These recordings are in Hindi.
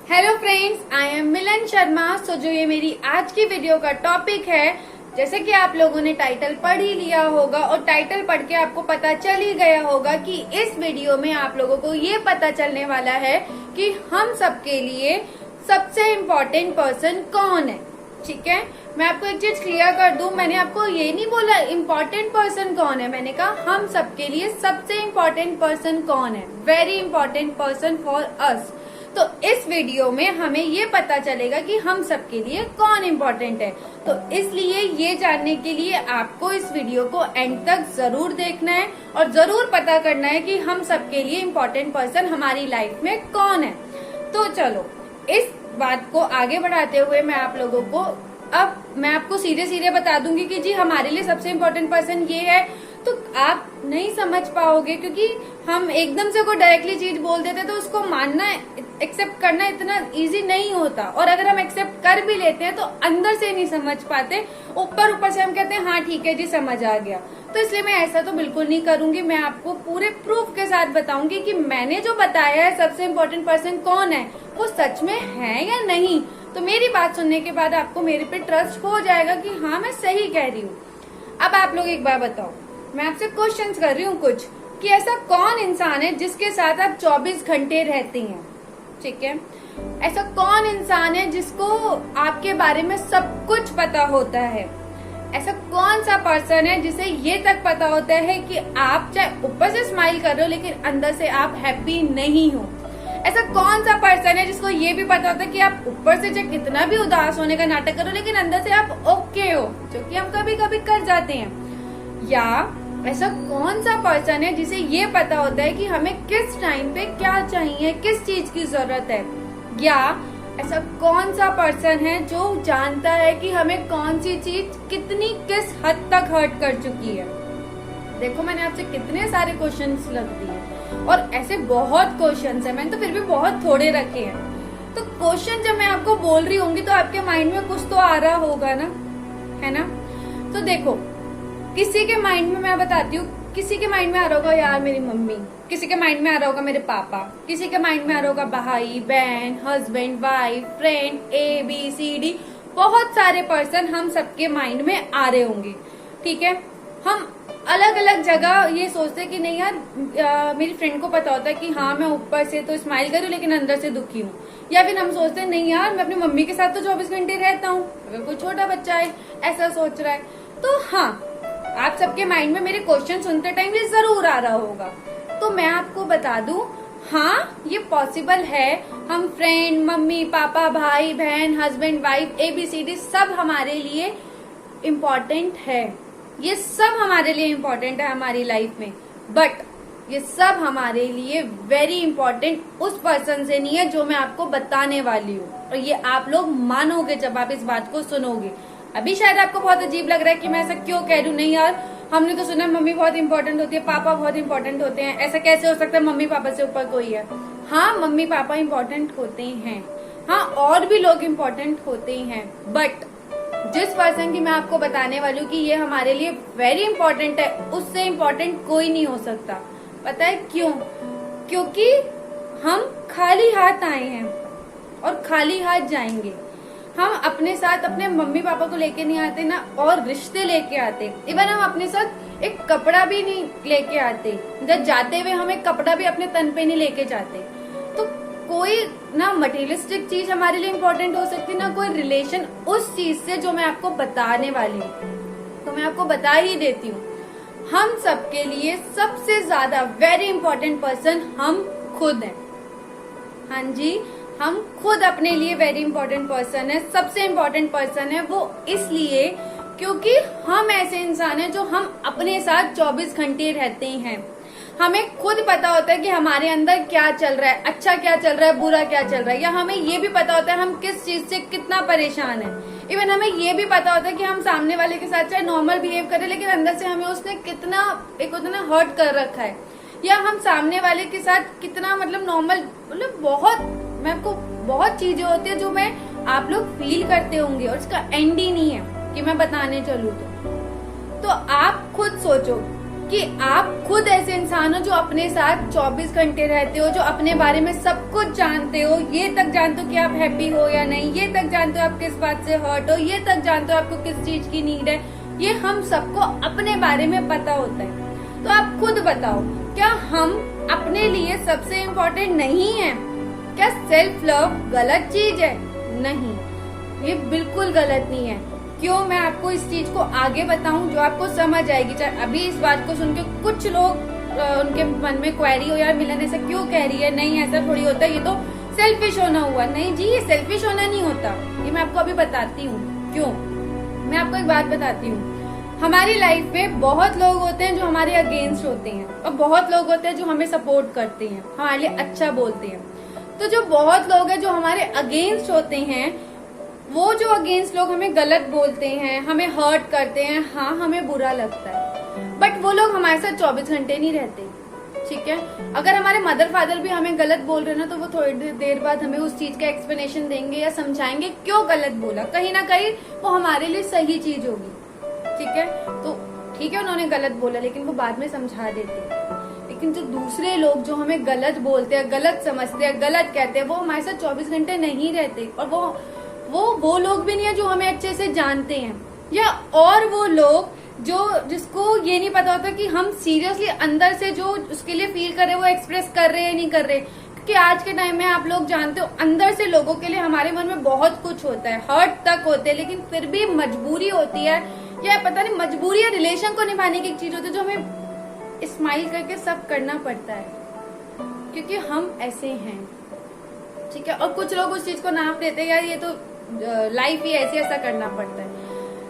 हेलो फ्रेंड्स, आई एम मिलन शर्मा। सो जो ये मेरी आज की वीडियो का टॉपिक है, जैसे कि आप लोगों ने टाइटल पढ़ ही लिया होगा और टाइटल पढ़ के आपको पता चल ही गया होगा कि इस वीडियो में आप लोगों को ये पता चलने वाला है कि हम सबके लिए सबसे इम्पोर्टेंट पर्सन कौन है। ठीक है, मैं आपको एक चीज क्लियर कर दूं, मैंने आपको ये नहीं बोला इम्पोर्टेंट पर्सन कौन है, मैंने कहा हम सबके लिए सबसे इम्पोर्टेंट पर्सन कौन है, very important person for us. तो इस वीडियो में हमें ये पता चलेगा कि हम सबके लिए कौन इम्पोर्टेंट है। तो इसलिए ये जानने के लिए आपको इस वीडियो को एंड तक जरूर देखना है और जरूर पता करना है कि हम सबके लिए इम्पोर्टेंट पर्सन हमारी लाइफ में कौन है। तो चलो इस बात को आगे बढ़ाते हुए मैं आप लोगों को अब मैं आपको सीधे सीधे बता दूंगी कि जी हमारे लिए सबसे इम्पोर्टेंट पर्सन ये है, तो आप नहीं समझ पाओगे क्योंकि हम एकदम से कोई डायरेक्टली चीज बोल देते तो उसको मानना एक्सेप्ट करना इतना इजी नहीं होता, और अगर हम एक्सेप्ट कर भी लेते हैं तो अंदर से नहीं समझ पाते, ऊपर से हम कहते हैं हाँ ठीक है जी समझ आ गया। तो इसलिए मैं ऐसा तो बिल्कुल नहीं करूंगी, मैं आपको पूरे प्रूफ के साथ बताऊंगी कि मैंने जो बताया है सबसे इम्पोर्टेंट पर्सन कौन है वो सच में है या नहीं। तो मेरी बात सुनने के बाद आपको मेरे पे ट्रस्ट हो जाएगा कि हाँ मैं सही कह रही हूँ। अब आप लोग एक बार बताओ, मैं आपसे क्वेश्चंस कर रही हूँ कुछ कि ऐसा कौन इंसान है जिसके साथ आप 24 घंटे रहती हैं। ठीक है, ऐसा कौन इंसान है जिसको आपके बारे में सब कुछ पता होता है। ऐसा कौन सा पर्सन है जिसे ये तक पता होता है कि आप चाहे ऊपर से स्माइल कर रहे हो लेकिन अंदर से आप हैप्पी नहीं हो। ऐसा कौन सा पर्सन है जिसको ये भी पता होता है कि आप ऊपर से चाहे कितना भी उदास होने का नाटक करो लेकिन अंदर से आप ओके हो, जो कि हम कभी कभी कर जाते हैं। या ऐसा कौन सा पर्सन है जिसे ये पता होता है कि हमें किस टाइम पे क्या चाहिए, किस चीज की जरूरत है। या ऐसा कौन सा पर्सन है जो जानता है कि हमें कौन सी चीज कितनी किस हद तक हर्ट कर चुकी है। देखो मैंने आपसे कितने सारे क्वेश्चंस लग दिए और ऐसे बहुत क्वेश्चंस है, मैंने तो फिर भी बहुत थोड़े रखे हैं। तो क्वेश्चन जब मैं आपको बोल रही होंगी तो आपके माइंड में कुछ तो आ रहा होगा ना, है ना। तो देखो किसी के माइंड में मैं बताती हूँ, किसी के माइंड में आ रहा होगा यार मेरी मम्मी, किसी के माइंड में आ रहा होगा मेरे पापा, किसी के माइंड में आ रहा होगा भाई बहन, हस्बैंड वाइफ, फ्रेंड, ABCD, बहुत सारे पर्सन हम सबके माइंड में आ रहे होंगे। ठीक है, हम अलग अलग जगह ये सोचते हैं कि नहीं यार मेरी फ्रेंड को पता होता है कि हाँ मैं ऊपर से तो स्माइल कर रही हूँ लेकिन अंदर से दुखी हूँ। या फिर हम सोचते हैं नहीं यार मैं अपनी मम्मी के साथ तो 24 घंटे रहता हूँ, अगर कोई छोटा बच्चा है ऐसा सोच रहा है। तो हाँ, आप सबके माइंड में मेरे क्वेश्चन सुनते टाइम ये जरूर आ रहा होगा। तो मैं आपको बता दूं, हाँ ये पॉसिबल है। हम फ्रेंड, मम्मी पापा, भाई बहन, हस्बैंड वाइफ, ABCD सब हमारे लिए इम्पोर्टेंट है। ये सब हमारे लिए इम्पोर्टेंट है हमारी लाइफ में, बट ये सब हमारे लिए वेरी इम्पोर्टेंट उस पर्सन से नहीं है जो मैं आपको बताने वाली हूँ। और ये आप लोग मानोगे जब आप इस बात को सुनोगे। अभी शायद आपको बहुत अजीब लग रहा है कि मैं ऐसा क्यों कह रही हूँ, नहीं यार हमने तो सुना मम्मी बहुत इंपॉर्टेंट होती है, पापा बहुत इंपॉर्टेंट होते हैं, ऐसा कैसे हो सकता है मम्मी पापा से ऊपर कोई है। हाँ मम्मी पापा इंपॉर्टेंट होते हैं, हाँ और भी लोग इंपॉर्टेंट होते हैं, बट जिस पर्सन की मैं आपको बताने वाली हूँ कि ये हमारे लिए वेरी इंपॉर्टेंट है, उससे इम्पोर्टेंट कोई नहीं हो सकता। पता है क्यों? क्योंकि हम खाली हाथ आए हैं और खाली हाथ जाएंगे। हम अपने साथ अपने मम्मी पापा को लेके नहीं आते ना और रिश्ते लेके आते, इवन हम अपने साथ एक कपड़ा भी नहीं लेके आते, जब जाते हुए हम एक कपड़ा भी अपने तन पे नहीं लेके जाते। तो कोई ना मटेरियलिस्टिक चीज हमारे लिए इम्पोर्टेंट हो सकती, ना कोई रिलेशन उस चीज से जो मैं आपको बताने वाली हूँ। तो मैं आपको बता ही देती हूँ, हम सबके लिए सबसे ज्यादा वेरी इंपॉर्टेंट पर्सन हम खुद हैं। हाँ जी, हम खुद अपने लिए वेरी इंपॉर्टेंट पर्सन है, सबसे इम्पोर्टेंट पर्सन है वो इसलिए क्योंकि हम ऐसे इंसान हैं जो हम अपने साथ 24 घंटे रहते हैं। हमें खुद पता होता है कि हमारे अंदर क्या चल रहा है, अच्छा क्या चल रहा है, बुरा क्या चल रहा है, या हमें ये भी पता होता है हम किस चीज से कितना परेशान है। इवन हमें ये भी पता होता है कि हम सामने वाले के साथ चाहे नॉर्मल बिहेव करें लेकिन अंदर से हमें उसने कितना उतना हर्ट कर रखा है, या हम सामने वाले के साथ कितना मतलब नॉर्मल, मतलब बहुत मैं आपको बहुत चीजें होती है जो मैं आप लोग फील करते होंगे और इसका एंड ही नहीं है कि मैं बताने चलूँ। तो आप खुद सोचो कि आप खुद ऐसे इंसान हो जो अपने साथ 24 घंटे रहते हो, जो अपने बारे में सब कुछ जानते हो, ये तक जानते हो कि आप हैप्पी हो या नहीं, ये तक जानते हो आप किस बात से हर्ट हो, ये तक जानते हो आपको किस चीज की नीड है। ये हम सबको अपने बारे में पता होता है। तो आप खुद बताओ, क्या हम अपने लिए सबसे इम्पोर्टेंट नहीं है? क्या सेल्फ लव गलत चीज है? नहीं, ये बिल्कुल गलत नहीं है। क्यों? मैं आपको इस चीज को आगे बताऊं जो आपको समझ आएगी। चाहे अभी इस बात को सुन के कुछ लोग उनके मन में क्वेरी हो, यार मिलन ऐसा क्यों कह रही है, नहीं ऐसा थोड़ी होता है, ये तो सेल्फिश होना हुआ। नहीं जी, ये सेल्फिश होना नहीं होता। ये मैं आपको अभी बताती हूँ क्यों। मैं आपको एक बात बताती हूँ, हमारी लाइफ में बहुत लोग होते हैं जो हमारे अगेंस्ट होते हैं, और बहुत लोग होते हैं जो हमें सपोर्ट करते हैं, हमारे लिए अच्छा बोलते हैं। तो जो बहुत लोग हैं जो हमारे अगेंस्ट होते हैं, वो जो अगेंस्ट लोग हमें गलत बोलते हैं, हमें हर्ट करते हैं, हाँ हमें बुरा लगता है, बट वो लोग हमारे साथ 24 घंटे नहीं रहते। ठीक है, अगर हमारे मदर फादर भी हमें गलत बोल रहे हैं ना, तो वो थोड़ी देर बाद हमें उस चीज का एक्सप्लेनेशन देंगे या समझाएंगे क्यों गलत बोला। कहीं ना कहीं वो हमारे लिए सही चीज होगी। ठीक है, तो ठीक है उन्होंने गलत बोला, लेकिन वो बाद में समझा देते हैं। लेकिन जो दूसरे लोग जो हमें गलत बोलते हैं, गलत समझते हैं, गलत कहते हैं, वो हमारे साथ 24 घंटे नहीं रहते। और वो लोग भी नहीं है जो हमें अच्छे से जानते हैं, या और वो लोग जिसको ये नहीं पता होता कि हम सीरियसली अंदर से जो उसके लिए फील कर रहे हैं वो एक्सप्रेस कर रहे हैं नहीं कर रहे। क्योंकि आज के टाइम में आप लोग जानते हो, अंदर से लोगों के लिए हमारे मन में बहुत कुछ होता है, हर्ट तक होते हैं, लेकिन फिर भी मजबूरी होती है, या पता नहीं मजबूरी या रिलेशन को निभाने की एक चीज होती है जो हमें स्माइल करके सब करना पड़ता है, क्योंकि हम ऐसे हैं। ठीक है, और कुछ लोग उस चीज को नाप देते हैं, यार ये तो लाइफ ही ऐसी, ऐसा करना पड़ता है।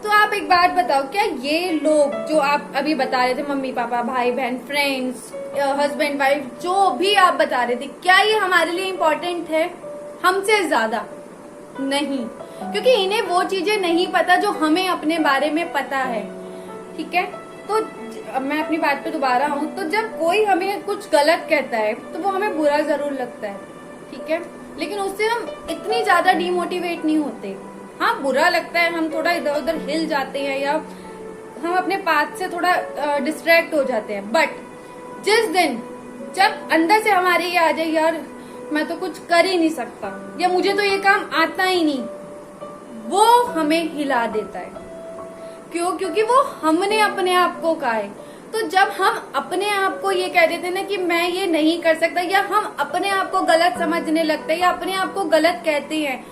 तो आप एक बात बताओ, क्या ये लोग जो आप अभी बता रहे थे, मम्मी पापा, भाई बहन, फ्रेंड्स, हस्बैंड वाइफ, जो भी आप बता रहे थे, क्या ये हमारे लिए इम्पोर्टेंट है हमसे ज्यादा? नहीं, क्योंकि इन्हें वो चीजें नहीं पता जो हमें अपने बारे में पता है। ठीक है, तो मैं अपनी बात पे दोबारा आऊं, तो जब कोई हमें कुछ गलत कहता है तो वो हमें बुरा जरूर लगता है। ठीक है, लेकिन उससे हम इतनी ज्यादा डिमोटिवेट नहीं होते। हाँ, बुरा लगता है, हम थोड़ा इधर उधर हिल जाते हैं, या हम अपने पाथ से थोड़ा डिस्ट्रैक्ट हो जाते हैं, बट जिस दिन जब अंदर से हमारे ये आ जाए, यार मैं तो कुछ कर ही नहीं सकता, या मुझे तो ये काम आता ही नहीं, वो हमें हिला देता है। क्यों? क्योंकि वो हमने अपने आप को कहा है। तो जब हम अपने आप को ये कह देते हैं ना कि मैं ये नहीं कर सकता, या हम अपने आप को गलत समझने लगते हैं, या अपने आप को गलत कहते हैं,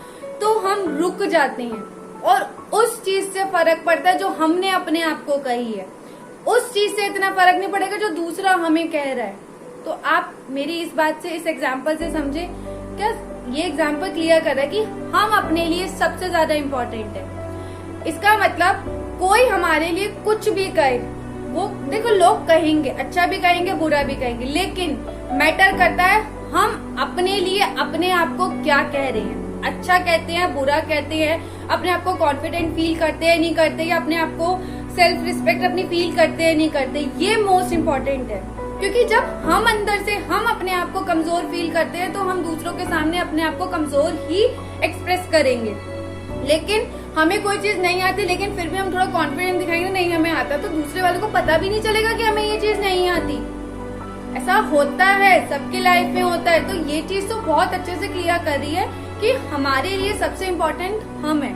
तो हम रुक जाते हैं, और उस चीज से फर्क पड़ता है जो हमने अपने आप को कही है। उस चीज से इतना फर्क नहीं पड़ेगा जो दूसरा हमें कह रहा है। तो आप मेरी इस बात से, इस एग्जाम्पल से समझे, क्या ये एग्जाम्पल क्लियर कर रहा है कि हम अपने लिए सबसे ज्यादा इम्पोर्टेंट है। इसका मतलब कोई हमारे लिए कुछ भी कहे, वो देखो लोग कहेंगे, अच्छा भी कहेंगे, बुरा भी कहेंगे, लेकिन मैटर करता है हम अपने लिए अपने आप को क्या कह रहे हैं। अच्छा कहते हैं, बुरा कहते हैं, अपने आप को कॉन्फिडेंट फील करते हैं नहीं करते, या अपने आप को सेल्फ रिस्पेक्ट अपनी फील करते हैं नहीं करते, ये मोस्ट इम्पोर्टेंट है। क्योंकि जब हम अंदर से हम अपने आप को कमजोर फील करते हैं, तो हम दूसरों के सामने अपने आप को कमजोर ही एक्सप्रेस करेंगे। लेकिन हमें कोई चीज नहीं आती, लेकिन फिर भी हम थोड़ा कॉन्फिडेंट दिखाएंगे, नहीं हमें आता, तो दूसरे वाले को पता भी नहीं चलेगा कि हमें ये चीज नहीं आती। ऐसा होता है, सबकी लाइफ में होता है। तो ये चीज तो बहुत अच्छे से क्लियर कर रही है कि हमारे लिए सबसे इम्पोर्टेंट हम है,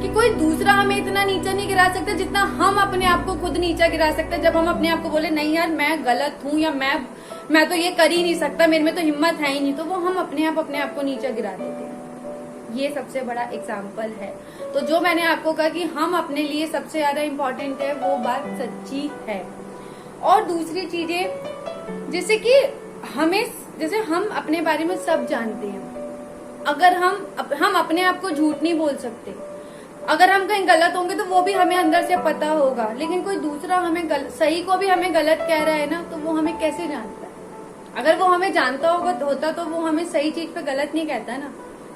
कि कोई दूसरा हमें इतना नीचा नहीं गिरा सकता जितना हम अपने आप को खुद नीचा गिरा सकते हैं। जब हम अपने आप को बोले नहीं यार मैं गलत हूँ, या मैं तो ये कर ही नहीं सकता, मेरे में तो हिम्मत है ही नहीं, तो वो हम अपने आप को नीचा गिरा देते हैं। ये सबसे बड़ा एग्जाम्पल है। तो जो मैंने आपको कहा कि हम अपने लिए सबसे ज्यादा इम्पोर्टेंट है, वो बात सच्ची है। और दूसरी चीजें, जैसे हम अपने बारे में सब जानते हैं, अगर हम अपने आप को झूठ नहीं बोल सकते, अगर हम कहीं गलत होंगे तो वो भी हमें अंदर से पता होगा, लेकिन कोई दूसरा हमें सही को भी हमें गलत कह रहा है ना, तो वो हमें कैसे जानता है? अगर वो हमें जानता होता तो वो हमें सही चीज पे गलत नहीं कहता ना।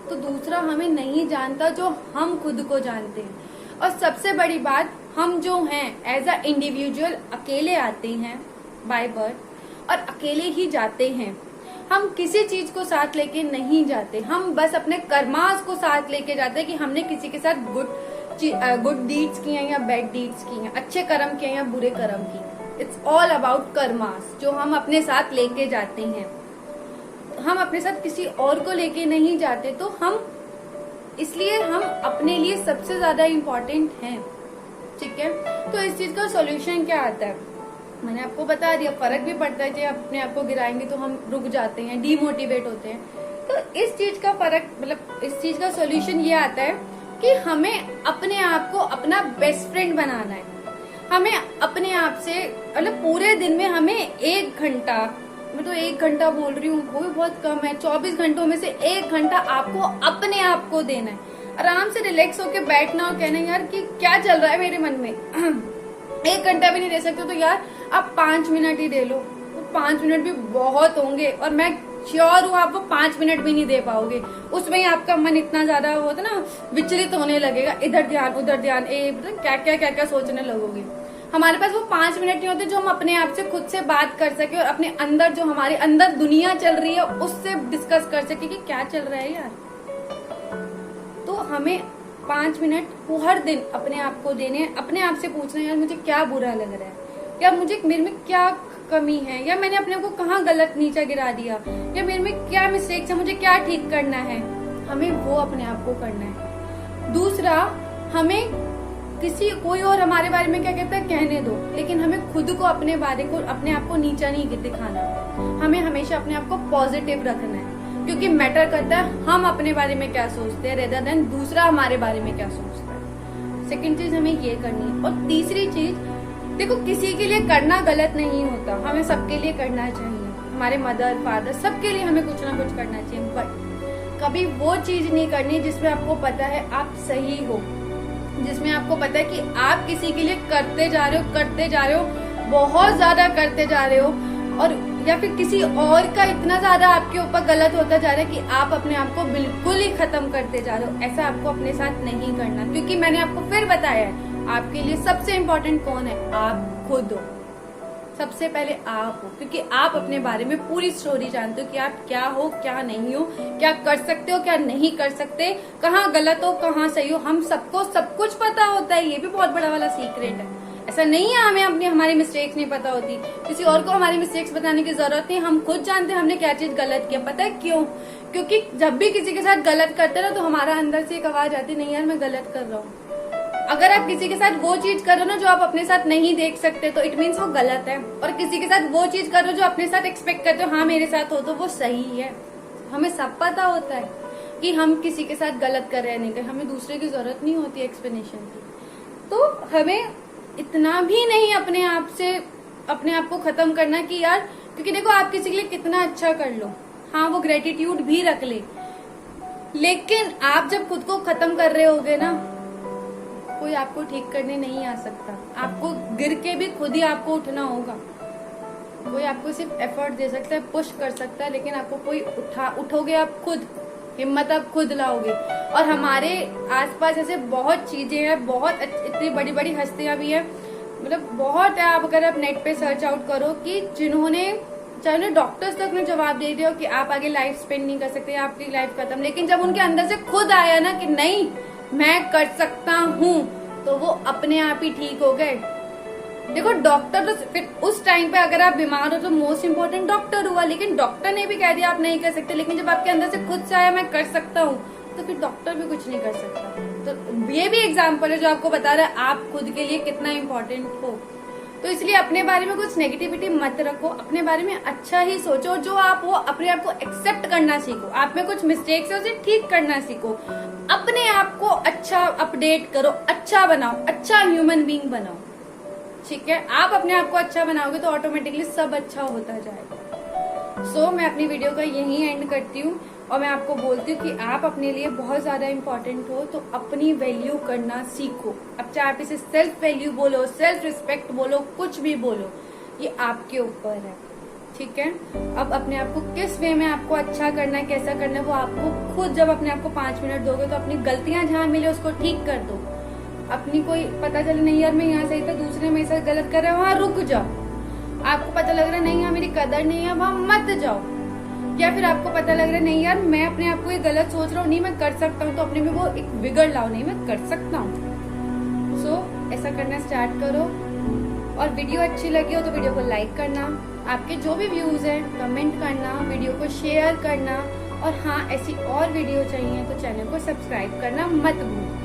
तो दूसरा हमें नहीं जानता जो हम खुद को जानते हैं। और सबसे बड़ी बात, हम जो हैं एज अ इंडिविजुअल अकेले आते हैं बाय बर्थ, और अकेले ही जाते हैं। हम किसी चीज को साथ लेके नहीं जाते, हम बस अपने कर्मास को साथ लेके जाते हैं कि हमने किसी के साथ गुड डीड्स की हैं या बैड डीड्स की हैं, अच्छे कर्म किए हैं या बुरे कर्म किए। इट्स ऑल अबाउट कर्मास, जो हम अपने साथ लेके जाते हैं। हम अपने साथ किसी और को लेके नहीं जाते, तो इसलिए हम अपने लिए सबसे ज्यादा इम्पोर्टेंट हैं। ठीक है, तो इस चीज का सॉल्यूशन क्या आता है मैंने आपको बता दिया। फर्क भी पड़ता है कि अपने आप को गिराएंगे तो हम रुक जाते हैं, डीमोटिवेट होते हैं। तो इस चीज का फर्क, मतलब इस चीज का सॉल्यूशन ये आता है कि हमें अपने आप को अपना बेस्ट फ्रेंड बनाना है। हमें अपने आप से, मतलब पूरे दिन में हमें 1 घंटा, मैं तो 1 घंटा बोल रही हूँ, वो भी बहुत कम है, 24 घंटों में से 1 घंटा आपको अपने आप को देना है। आराम से रिलैक्स होके बैठना और कहना यार कि क्या चल रहा है मेरे मन में। 1 घंटा भी नहीं दे सकते तो यार आप 5 मिनट ही दे लो। तो 5 मिनट भी बहुत होंगे, और मैं श्योर हूँ आप वो 5 मिनट भी नहीं दे पाओगे। उसमें ही आपका मन इतना ज्यादा होता ना, विचलित होने लगेगा, इधर ध्यान उधर ध्यान, क्या क्या सोचने लगोगे। हमारे पास वो 5 मिनट नहीं होते जो हम अपने आप से खुद से बात कर सके और अपने अंदर, जो हमारे अंदर दुनिया चल रही है, उससे डिस्कस कर सके कि क्या चल रहा है यार। तो हमें 5 मिनट वो हर दिन अपने आप को देने, अपने आप से पूछना यार मुझे क्या बुरा लग रहा है, या मुझे मेरे में क्या कमी है, या मैंने अपने आप को कहाँ गलत नीचा गिरा दिया, या मेरे में क्या मिस्टेक्स है, मुझे क्या ठीक करना है। हमें वो अपने आप को करना है। दूसरा, हमें कोई और हमारे बारे में क्या कहता है कहने दो, लेकिन हमें खुद को, अपने आप को नीचा नहीं दिखाना। हमें हमेशा अपने आप को पॉजिटिव रखना है, क्योंकि मैटर करता है हम अपने बारे में क्या सोचते हैं रेदर देन दूसरा हमारे बारे में क्या सोचता है। सेकंड चीज हमें ये करनी है। और तीसरी चीज, देखो किसी के लिए करना गलत नहीं होता, हमें सबके लिए करना चाहिए। हमारे मदर फादर सबके लिए हमें कुछ ना कुछ करना चाहिए, बट कभी वो चीज नहीं करनी जिसमें आपको पता है आप सही हो, जिसमें आपको पता है कि आप किसी के लिए करते जा रहे हो, बहुत ज्यादा करते जा रहे हो, और या फिर किसी और का इतना ज्यादा आपके ऊपर गलत होता जा रहा है कि आप अपने आप को बिल्कुल ही खत्म करते जा रहे हो। ऐसा आपको अपने साथ नहीं करना, क्योंकि मैंने आपको फिर बताया है आपके लिए सबसे इम्पोर्टेंट कौन है, आप खुद हो। सबसे पहले आप हो, क्योंकि आप अपने बारे में पूरी स्टोरी जानते हो कि आप क्या हो, क्या नहीं हो, क्या कर सकते हो, क्या नहीं कर सकते, कहाँ गलत हो, कहाँ सही हो। हम सबको सब कुछ पता होता है, ये भी बहुत बड़ा वाला सीक्रेट है। ऐसा नहीं है हमें हमारी मिस्टेक्स नहीं पता होती, किसी और को हमारी मिस्टेक्स बताने की जरूरत नहीं। हम खुद जानते हैं हमने क्या चीज गलत किया। पता है क्यों? क्योंकि जब भी किसी के साथ गलत करते ना, तो हमारा अंदर से एक आवाज आती, नहीं यार मैं गलत कर रहा हूँ। अगर आप किसी के साथ वो चीज कर रहे हो ना जो आप अपने साथ नहीं देख सकते, तो इट मीन्स वो गलत है। और किसी के साथ वो चीज कर रहे हो जो अपने साथ एक्सपेक्ट करते हो हाँ मेरे साथ हो, तो वो सही है। हमें सब पता होता है कि हम किसी के साथ गलत कर रहे हैं, नहीं कर, हमें दूसरे की जरूरत नहीं होती एक्सप्लेनेशन की। तो हमें इतना भी नहीं अपने आप को खत्म करना कि यार, क्योंकि देखो आप किसी के लिए कितना अच्छा कर लो, हाँ वो ग्रेटिट्यूड भी रख ले, लेकिन आप जब खुद को खत्म कर रहे होगे ना, कोई आपको ठीक करने नहीं आ सकता। आपको गिर के भी खुद ही आपको उठना होगा। कोई आपको सिर्फ एफर्ट दे सकता है, पुश कर सकता है, लेकिन आपको कोई उठोगे आप खुद, हिम्मत आप खुद लाओगे। और हमारे आसपास ऐसे बहुत चीजें हैं, बहुत इतनी बड़ी बड़ी हस्तियां भी है, मतलब बहुत है। आप अगर आप नेट पे सर्च आउट करो कि जिन्होंने, चाहे डॉक्टर्स तक ने जवाब दे दिया कि आप आगे लाइफ स्पेंड नहीं कर सकते, आपकी लाइफ खत्म, लेकिन जब उनके अंदर से खुद आया ना कि नहीं मैं कर सकता हूँ, तो वो अपने आप ही ठीक हो गए। देखो डॉक्टर तो फिर उस टाइम पे अगर आप बीमार हो तो मोस्ट इम्पोर्टेंट डॉक्टर हुआ, लेकिन डॉक्टर ने भी कह दिया आप नहीं कर सकते, लेकिन जब आपके अंदर से खुद से आया मैं कर सकता हूँ, तो फिर डॉक्टर भी कुछ नहीं कर सकता। तो ये भी एग्जाम्पल है जो आपको बता रहा है आप खुद के लिए कितना इम्पोर्टेंट हो। तो इसलिए अपने बारे में कुछ नेगेटिविटी मत रखो, अपने बारे में अच्छा ही सोचो। जो आप हो अपने आप को एक्सेप्ट करना सीखो, आप में कुछ मिस्टेक्स है उसे ठीक करना सीखो, अपने आप को अच्छा अपडेट करो, अच्छा बनाओ, अच्छा ह्यूमन बीइंग बनाओ। ठीक है, आप अपने आप को अच्छा बनाओगे तो ऑटोमेटिकली सब अच्छा होता जाएगा। सो मैं अपनी वीडियो का यही एंड करती हूँ और मैं आपको बोलती हूँ कि आप अपने लिए बहुत ज्यादा इम्पोर्टेंट हो, तो अपनी वैल्यू करना सीखो। अब चाहे आप इसे सेल्फ वैल्यू बोलो, सेल्फ रिस्पेक्ट बोलो, कुछ भी बोलो, ये आपके ऊपर है। ठीक है, अब अपने आप को किस वे में आपको अच्छा करना है, कैसा करना है, वो आपको खुद, जब अपने आप को 5 मिनट दोगे तो अपनी गलतियां जहां मिले उसको ठीक कर दो। अपनी कोई पता चले नहीं यार मैं यहाँ सही था, दूसरे मेरे साथ गलत कर रहा है, वहां रुक जाओ। आपको पता लग रहा है नहीं यार मेरी कदर नहीं है, वहां मत जाओ। या फिर आपको पता लग रहा है नहीं यार मैं अपने आप को ये गलत सोच रहा हूँ, नहीं मैं कर सकता हूँ, तो अपने में वो एक विगड़ लाओ, नहीं मैं कर सकता हूँ। सो ऐसा करना स्टार्ट करो और वीडियो अच्छी लगी हो तो वीडियो को लाइक करना, आपके जो भी व्यूज हैं कमेंट करना, वीडियो को शेयर करना, और हाँ ऐसी और वीडियो चाहिए तो चैनल को सब्सक्राइब करना मत भूलना।